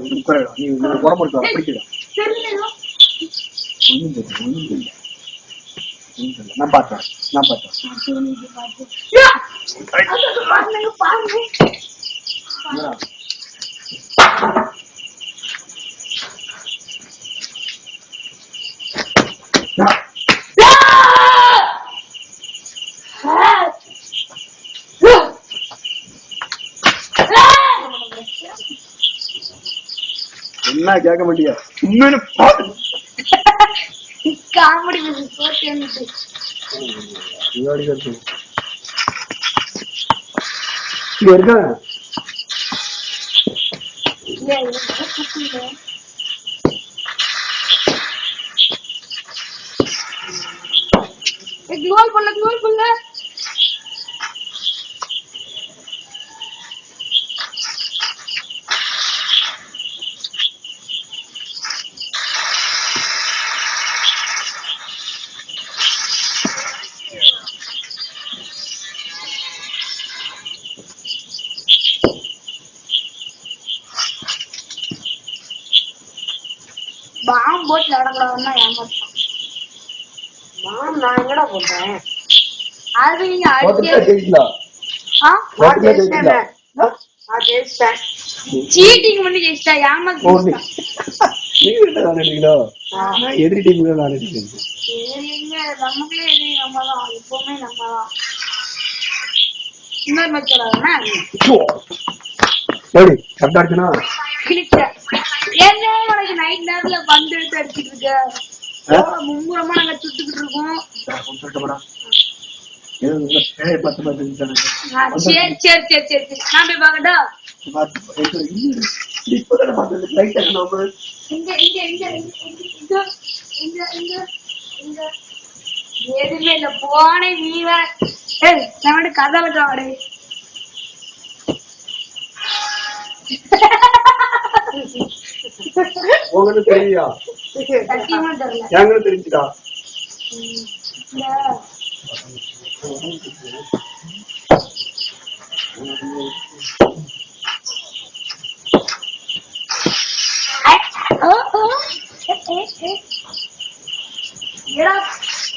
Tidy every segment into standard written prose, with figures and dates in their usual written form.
நீ உடம்பு இருக்கா பிடிக்கல ஒண்ணும் நான் பார்த்தேன் என்ன கேட்க மாட்டியா உண்மையில பாத்து காமெடி இங்க இருக்காங்க க்ளோல் பண்ணல பாம் போட்டு விடக்கூடாதுன்னா ஏமாத்தான் நான் எங்கடா போட்டேன் அது நீங்க சீட்டிங் பண்ணி ஜெயிச்சா ஏமாத்தி எதிரி டீம் நமக்குள்ளே எதிரி நம்மதான் எப்பவுமே நம்மதான் இன்னொரு மேட்ச் கரெக்டா என்ன உனக்கு நைட் நேரத்துல பந்து எடுத்து அடிச்சுட்டு இருக்க மும்முரமா நாங்க சுட்டுக்கிட்டு இருக்கோம் சரி சரி சரி சரி சரி நான் போய் பாக்கட்டா எதுவுமே இல்ல போனே நீ நான் கதை வாடே உங்களுக்கு தெரியா எங்களுக்கு தெரிஞ்சுடா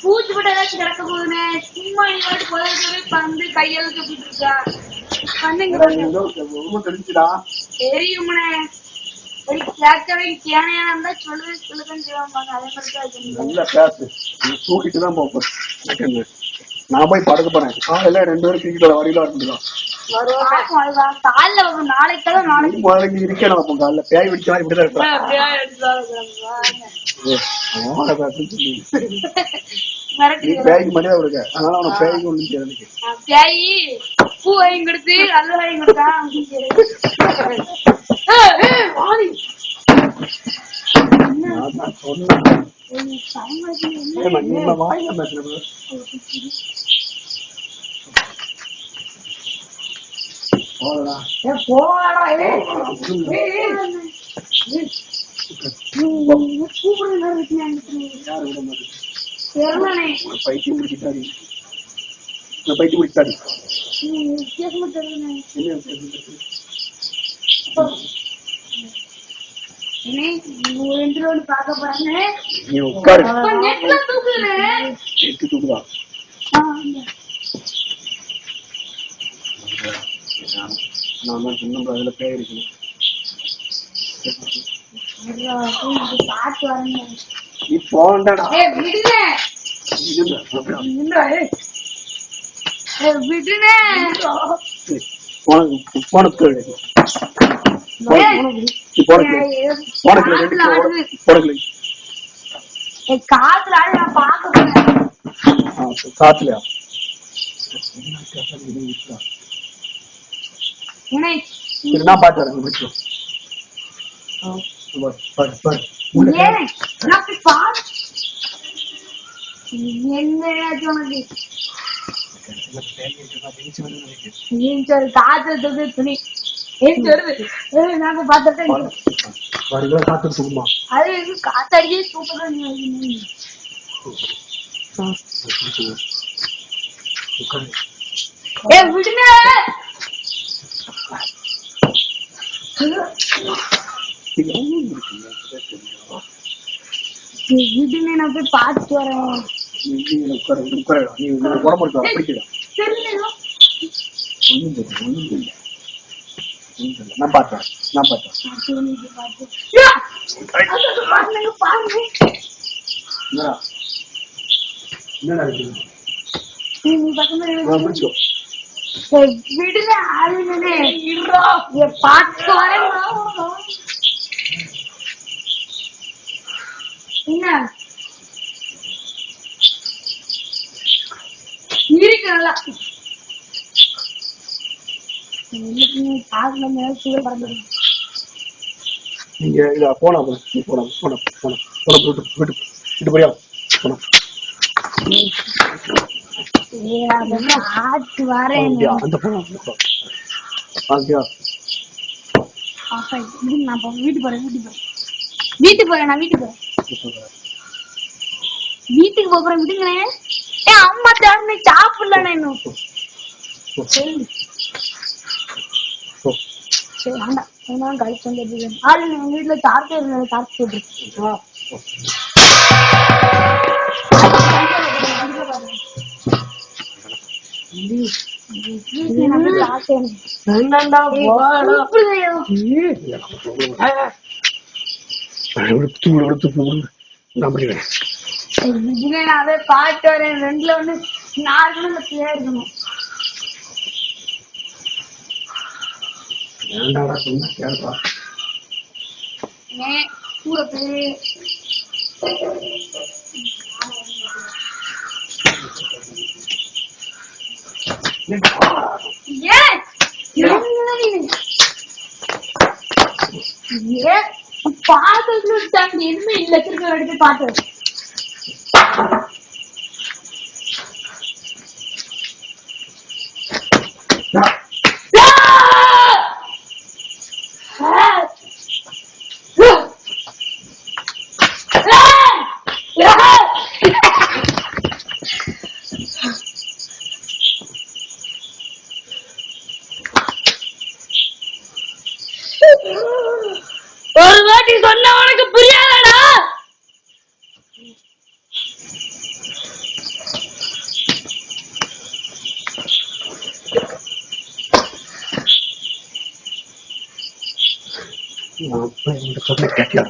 பூச்சி போட்டு ஏதாச்சும் கிடக்க போகுதுன்னு சும்மா நீ போய் பந்து கையெழுத்து தூக்கிட்டு இருக்கா தெரிஞ்சுடா தெரியும்னே கேட்கவே கேனையா இருந்தா சொல்லுதான் செய்வாங்க அதே மாதிரி நல்லா பேசு தூக்கிட்டுதான் போப்பேன் நான் போய் படுக்க போறேன் காலையில 2 பேரும் கிரிக்கெட்டோட வரையில இருந்துதான் நாளைக்கு இருக்கேன் அப்போ காலைல பேய் பிடிச்சா இப்படிதான் இருப்பேன் பேய்க்கு மரியாதை கொடுக்க அதனால அவனை பேய்க்கு ஒண்ணு தெரிஞ்சு பேய் பூ வாங்கி கொடுத்து அல்ல வாங்கி கொடுத்தா பைத்தியம் பிடிச்சாரு பாக்க போறாங்க நீ உட்காரு தூக்குதா நான் சொன்ன அதுல பேய் இருக்கணும் பாட்டு வரங்க நீ போண்டா விடுனே போனக்கு காத்துல நான் பாக்க போறேன் காத்துலயா என்ன பாட்டு வரேன் காத்து துணி நாங்க பாத்துட்டேன் காத்து சும்மா அது காத்தாடியே சூப்பரா விடுங்க விடுங்க நான் போய் பார்த்துட்டு வரேன். நீ உடம்பு பிடிக்கல. நான் பார்த்தேன். என்னடா பிடிச்சோ விடுங்க ஆளுநே பார்த்து வரேன். என்ன இருக்கு நல்லா நீங்க இத போனா விட்டு போறியா போனா ஆட்டு வரேன். அந்த போனா நான் வீட்டுக்கு போறேன். நான் வீட்டுக்கு போறேன். விடுங்களேன். அம்மா தேவை சாப்பிடல இன்னும். சரி வேண்டாம் கழிச்சு வந்து ஆளு எங்க வீட்டுல சார்ஜர் போட்டு அதே பாட்டு வரேன். ரெண்டுல வந்து நாலு இருக்கணும். கூட பேரு பாத்து எதுவுமே இல்ல. திருப்பி எடுத்து பாத்து ஒரு வாட்டி சொன்ன உனக்கு புரியாதடா. கேட்கல